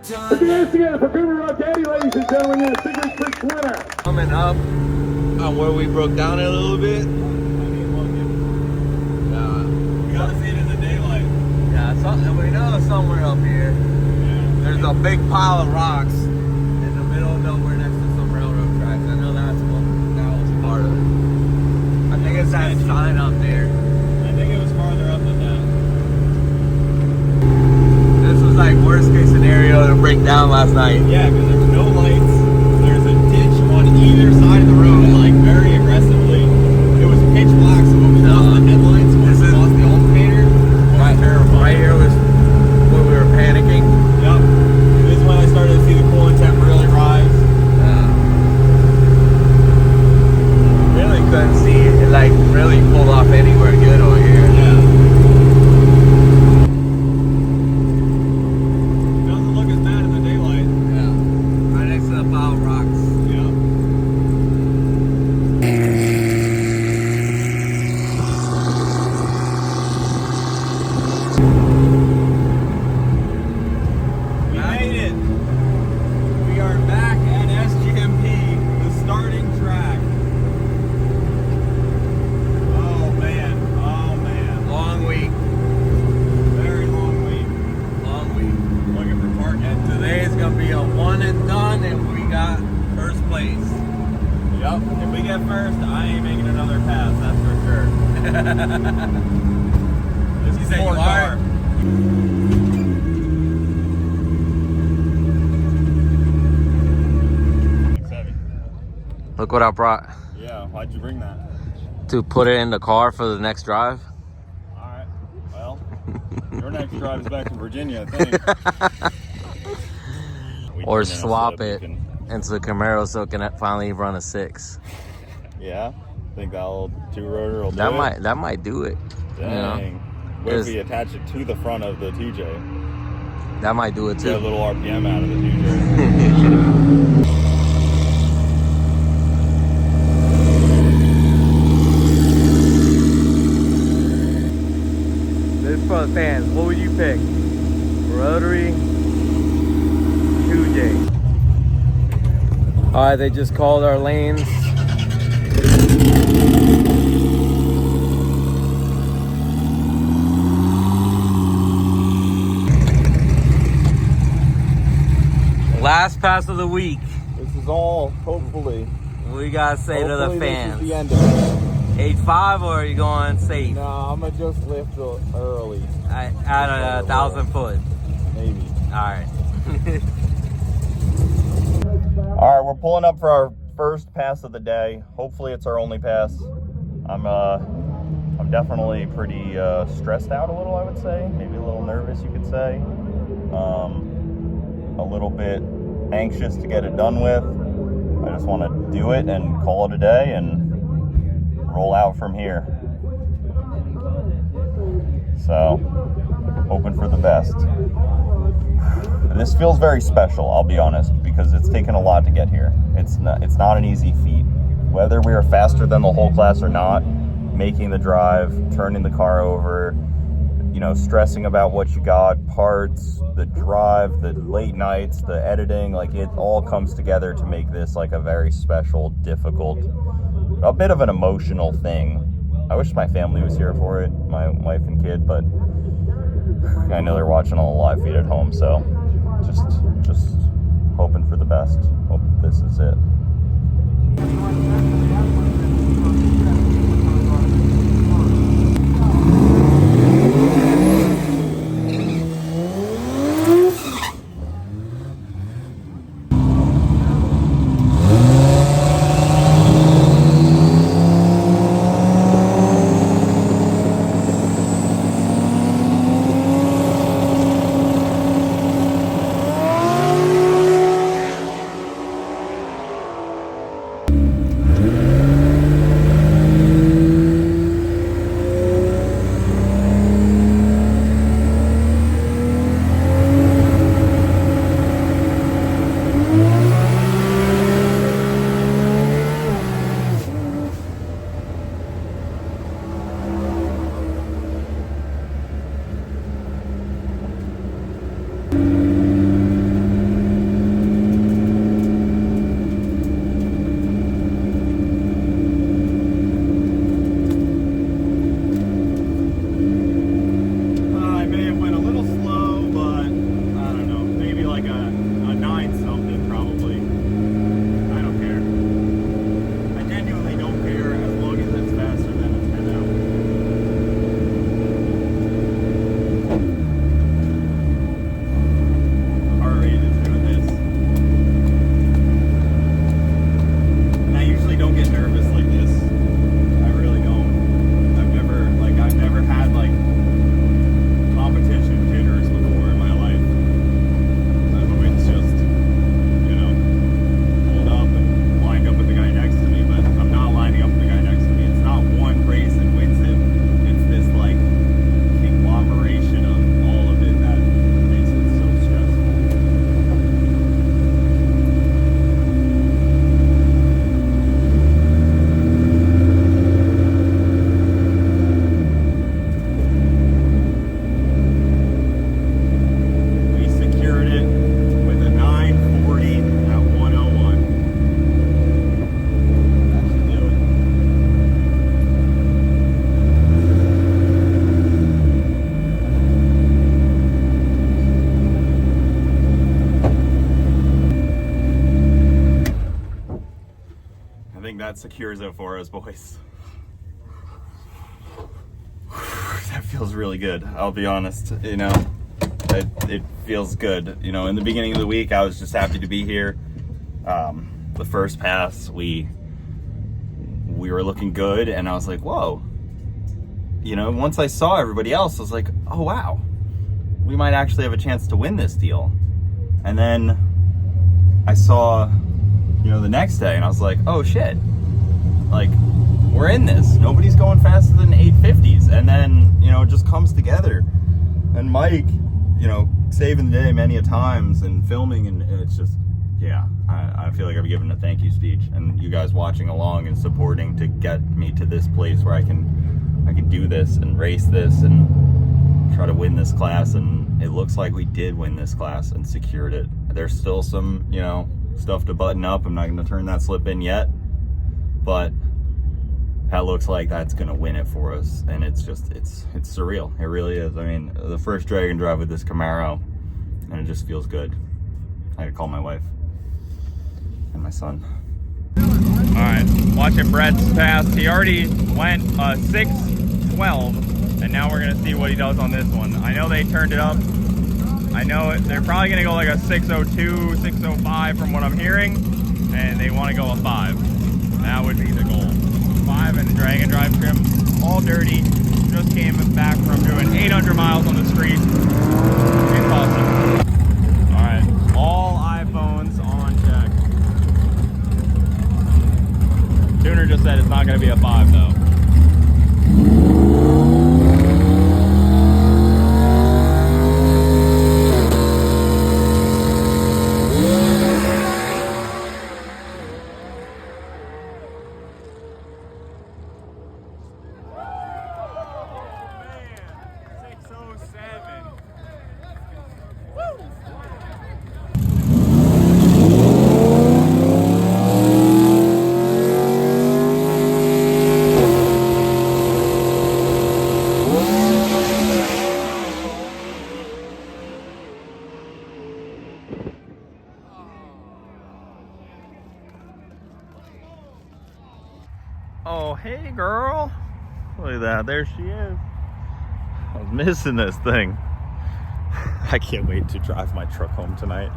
Put your hands together for Goober Rock Daddy, ladies and gentlemen, your Stickers Pricks winner. Coming up on where we broke down a little bit. We gotta see it in the daylight. Yeah, we know it's somewhere up here. Yeah. There's a big pile of rocks in the middle of nowhere next to some railroad tracks. I know that was part of it. I think it's that sign up there. I think it was farther up than that. This was like worst case scenario to break down last night. Yeah, because there were no lights. There's a ditch on either side of the road, like very aggressively. It was pitch black, so when we lost the headlights, when we lost the alternator, Right here was where we were panicking. Yep. This is when I started to see the coolant temp really rise. Really couldn't see it, like really pull off anywhere good over here. Yeah. Doesn't look as bad in the daylight. Yeah. Right next to the pile of rocks. Yeah. We made it. We are back at SGMP, the starting track. Oh man. Long week. Very long week. Long week. Looking for park and Today is gonna be a one and done, and we got first place. Yep. If we get first, I ain't making another pass, that's for sure. This is said you four are? car. It's heavy. Look what I brought Yeah, why'd you bring that? to put it in the car for the next drive. Alright. Well, your next drive is back to Virginia, I think. We Or turn in a swap slip, we it can- into the Camaro so it can finally run a 6. Yeah. Think that old two-rotor will do That it? might do it. Dang. What if There's- we attach it to the front of the TJ? That might do it Get a too. little RPM out of the TJ. This is for the fans. What would you pick? Rotary 2J. Alright, they just called our lanes. Last pass of the week. This is all, hopefully. We gotta say to the Hopefully fans. This is the end of it. 8.5 or are you going safe? No, I'm gonna just lift early, At a 1,000 foot. maybe. Alright. All right, we're pulling up for our first pass of the day. Hopefully, it's our only pass. I'm definitely pretty stressed out a little, I would say. Maybe a little nervous, you could say. A little bit anxious to get it done with. I just want to do it and call it a day and roll out from here. So, hoping for the best. This feels very special, I'll be honest, because it's taken a lot to get here. It's not an easy feat. Whether we are faster than the whole class or not, making the drive, turning the car over, you know, stressing about what you got, parts, the drive, the late nights, the editing, like it all comes together to make this like a very special, difficult, a bit of an emotional thing. I wish my family was here for it, my wife and kid, but I know they're watching on the live feed at home, so just hoping for the best. Hope this is it. that secures it for us, boys. That feels really good, I'll be honest. You know, it feels good. You know, in the beginning of the week, I was just happy to be here. The first pass, we were looking good, and I was like, whoa. You know, once I saw everybody else, I was like, oh wow, we might actually have a chance to win this deal. And then I saw, you know, the next day, and I was like, oh shit, like, we're in this. Nobody's going faster than 850s. And then, you know, it just comes together. And Mike, you know, saving the day many a times and filming, and it's just, yeah, I feel like I've given a thank you speech, and you guys watching along and supporting to get me to this place where I can do this and race this and try to win this class. And it looks like we did win this class and secured it. There's still some, you know, stuff to button up. I'm not going to turn that slip in yet, but that looks like that's going to win it for us. And it's just, it's surreal. It really is. I mean, the first drag and drive with this Camaro, and it just feels good. I had to call my wife and my son. All right, watching Brett's pass. He already went 6:12, and now we're gonna see what he does on this one. I know they turned it up. I know they're probably gonna go like a 6:02, 6:05 from what I'm hearing, and they want to go a 5. That would be the goal. 5 in the drag and drive trim, all dirty. Just came back from doing 800 miles on the street. It's awesome. All right, all iPhones on check. Tuner just said it's not going to be a 5 though. Oh, hey girl. Look at that, there she is. I was missing this thing. I can't wait to drive my truck home tonight.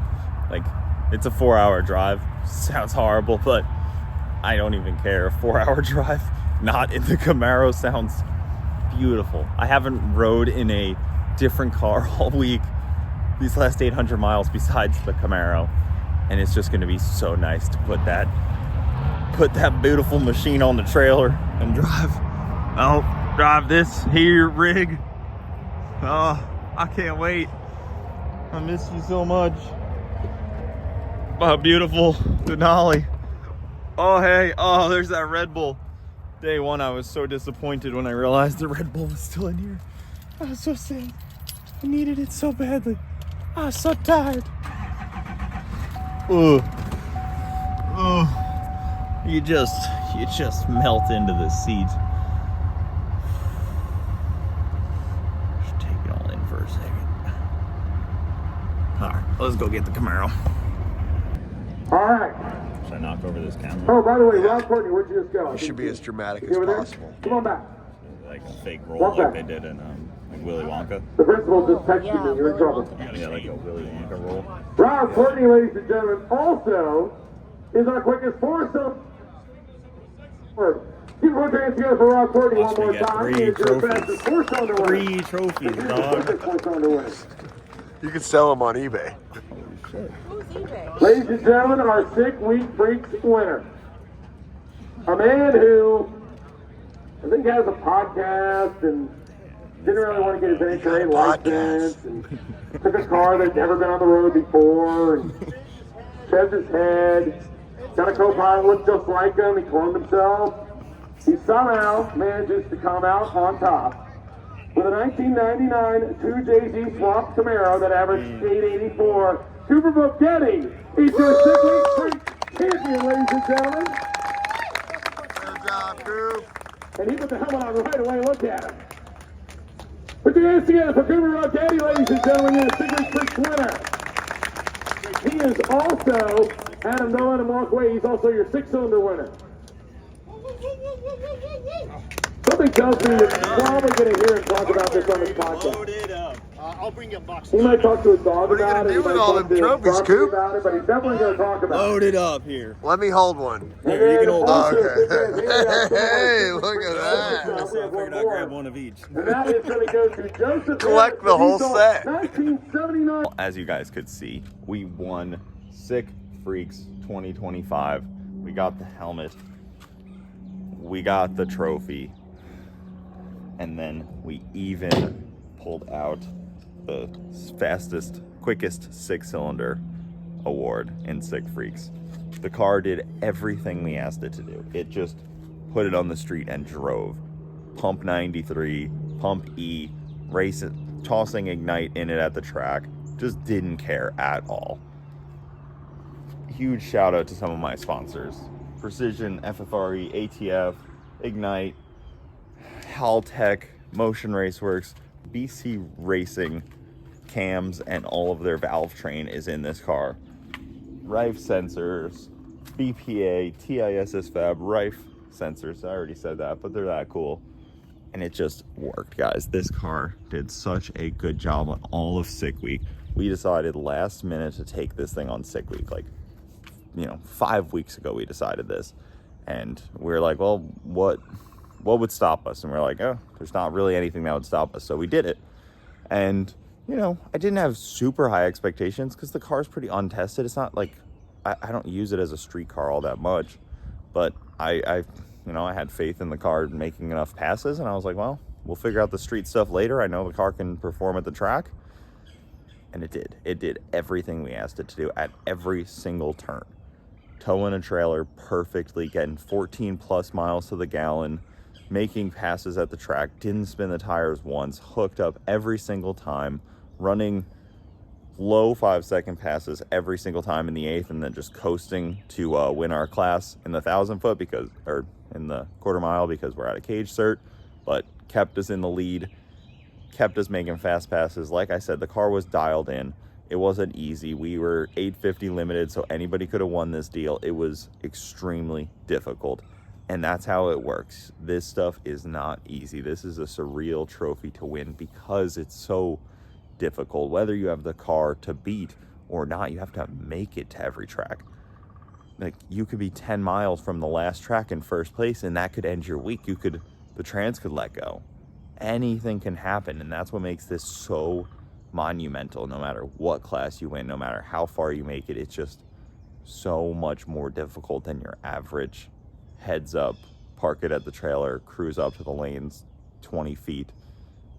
Like, it's a 4-hour drive. Sounds horrible, but I don't even care. A 4-hour drive, not in the Camaro, sounds beautiful. I haven't rode in a different car all week these last 800 miles besides the Camaro. And it's just gonna be so nice to put that beautiful machine on the trailer and drive this here rig. Oh, I can't wait. I miss you so much. Oh, beautiful Denali. Oh, hey, oh, there's that Red Bull. Day one, I was so disappointed when I realized the Red Bull was still in here. I was so sad. I needed it so badly. I was so tired. Ugh. Ugh. You just melt into the seat. Just take it all in for a second. All right, let's go get the Camaro. All right. Should I knock over this camera? Oh, by the way, Rob Courtney, where'd you just go? You should be as dramatic as possible. Come on back. Like a fake roll like they did in like Willy Wonka. The principal just texted me. You're in trouble. Yeah, like a Willy Wonka roll. Rob Courtney, ladies and gentlemen, also is our quickest foursome. Keep one hands together for Rob Courtney one more time. 3 trophies. 3 trophies, dog. You could sell them on eBay. Who's eBay? Ladies and gentlemen, our Sick Week Freaks winner. A man who I think has a podcast and didn't really want to get his NHRA license and took a car that's never been on the road before and shaves his head. Got a co-pilot looked just like him. He cloned himself. He somehow manages to come out on top with a 1999 2JZ Swamp Camaro that averaged 884. Cooper Bocchetti, he's your Sick Week Freak champion, ladies and gentlemen. Good job, Coop. And he put the helmet on right away. Look at him. Put your hands together for Cooper Bocchetti, ladies and gentlemen. You're the Sick Week Freak winner. He is also, Adam, don't let him walk away, he's also your 6-cylinder winner. something tells me you're probably going to hear him talk about this on his podcast. Load it up. I'll bring you a box. He might talk to his dog What are you about gonna it. do he with might all talk them to his trophies, property Coop? about it, but he's definitely going to talk about Load it up here. Let me hold one. it. Here, you can hold also, Okay. big man, we have Hey, one look at that. more. So I figured I'd grab one of each. And that is going to go to Joseph. Collect the whole set. 1979. As you guys could see, we won Sick Freaks 2025. We got the helmet, we got the trophy, and then we even pulled out the fastest, quickest 6-cylinder award in Sick Freaks. The car did everything we asked it to do. It just put it on the street and drove. Pump 93, pump E, race it, tossing Ignite in it at the track. Just didn't care at all. Huge shout out to some of my sponsors: Precision, FFRE, ATF, Ignite, Haltech, Motion Raceworks, BC Racing, cams, and all of their valve train is in this car. Rife sensors, BPA, TISS Fab, Rife sensors. I already said that, but they're that cool. And it just worked, guys. This car did such a good job on all of Sick Week. We decided last minute to take this thing on Sick Week. Like, 5 weeks ago we decided this. And we were like, well, what would stop us? And we're like, oh, there's not really anything that would stop us. So we did it. And, I didn't have super high expectations because the car's pretty untested. It's not like, I don't use it as a street car all that much. But I had faith in the car making enough passes. And I was like, well, we'll figure out the street stuff later. I know the car can perform at the track. And it did. It did everything we asked it to do at every single turn. Towing a trailer perfectly, getting 14 plus miles to the gallon, making passes at the track, didn't spin the tires once, hooked up every single time, running low 5-second passes every single time in the 8th, and then just coasting to win our class in the 1,000 foot or in the quarter mile because we're out of cage cert, but kept us in the lead, kept us making fast passes. Like I said, the car was dialed in. It wasn't easy. We were 850 limited, so anybody could have won this deal. It was extremely difficult, and that's how it works. This stuff is not easy. This is a surreal trophy to win because it's so difficult. Whether you have the car to beat or not, you have to make it to every track. Like, you could be 10 miles from the last track in first place, and that could end your week. The trans could let go. Anything can happen, and that's what makes this so monumental. No matter what class you win, no matter how far you make it, it's just so much more difficult than your average heads up, park it at the trailer, cruise up to the lanes 20 feet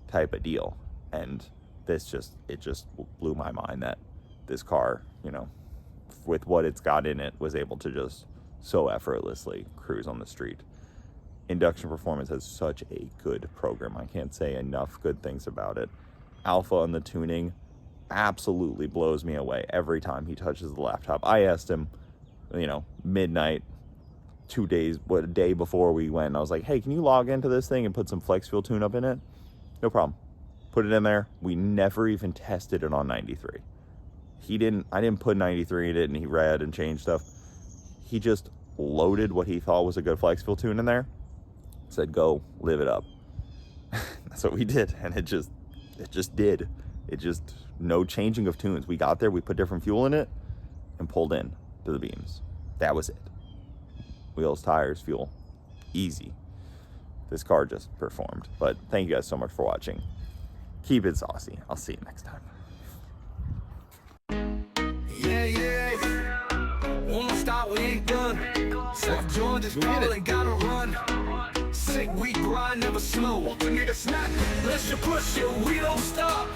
type of deal. And it just blew my mind that this car, with what it's got in it, was able to just so effortlessly cruise on the street. Induction Performance has such a good program. I can't say enough good things about it. Alpha on the tuning absolutely blows me away every time he touches the laptop. I asked him, midnight, a day before we went, I was like, hey, can you log into this thing and put some flex fuel tune up in it? No problem. Put it in there. We never even tested it on 93. I didn't put 93 in it and he read and changed stuff. He just loaded what he thought was a good flex fuel tune in there, said, go live it up. That's what we did. And it just did. No changing of tunes. We got there, we put different fuel in it and pulled in to the beams. That was it. Wheels, tires, fuel. Easy. This car just performed. But thank you guys so much for watching. Keep it saucy. I'll see you next time. Won't stop, we ain't done. South Georgia's rolling, gotta run. Sick, we grind, never slow. We need a snack. Let's you push it, we don't stop.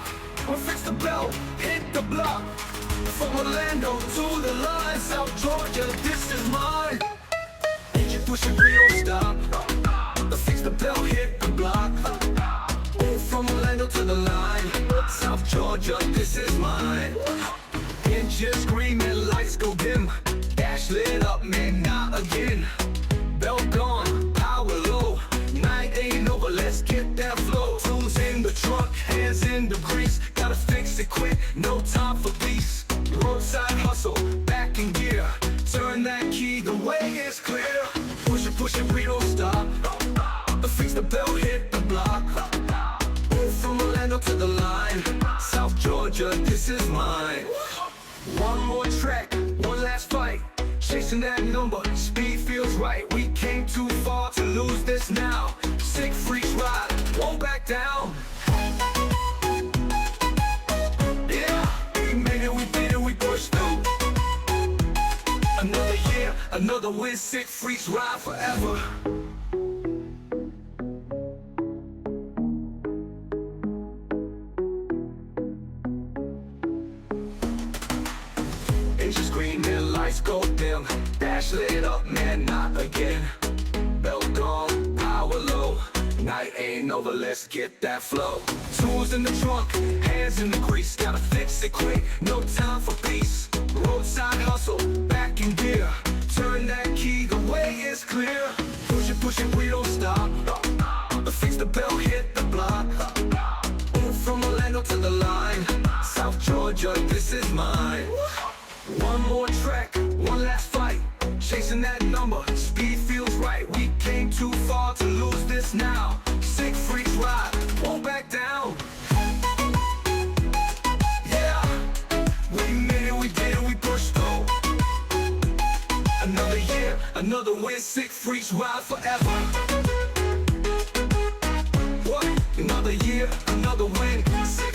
We'll fix the belt, hit the block. From Orlando to the line, South Georgia, this is mine. Hit you push it, we don't stop. We'll fix the belt, hit the block. From Orlando to the line, South Georgia, this is mine. Engine screaming, lights go dim. Dash lit up, man, not again. Belt gone, power low. Night ain't over, let's get that flow. Tools in the trunk, hands in the grease. Gotta fix it quick, no time for peace. Roadside hustle, back in gear. Turn that key, the way is clear. Push it, we don't stop. Fix the belt. bell hit the block. From Orlando to the line, South Georgia, this is mine. One more track, one last fight, chasing that number, speed feels right. We came too far to lose this now. Sick freaks ride, won't back down. Yeah, we made it, we did it, we pushed through. Another year, another win, sick freaks ride forever. Engines screaming, lights go dim, dash lit up, man, not again. Bell gone, power low, night ain't over, let's get that flow. Tools in the trunk, hands in the grease, gotta fix it quick, no time for peace. Roadside hustle, back in gear, turn that key, the way is clear. Push it, we don't stop, fix the bell, hit the block. From Orlando to the line, South Georgia, this is mine. One more track, one last fight, chasing that number, speed feels right. We came too far to lose this now. Sick freaks ride, won't back down. Yeah, we made it, we did it, we pushed through. Another year, another win, sick freaks ride forever. What? Another year, another win, sick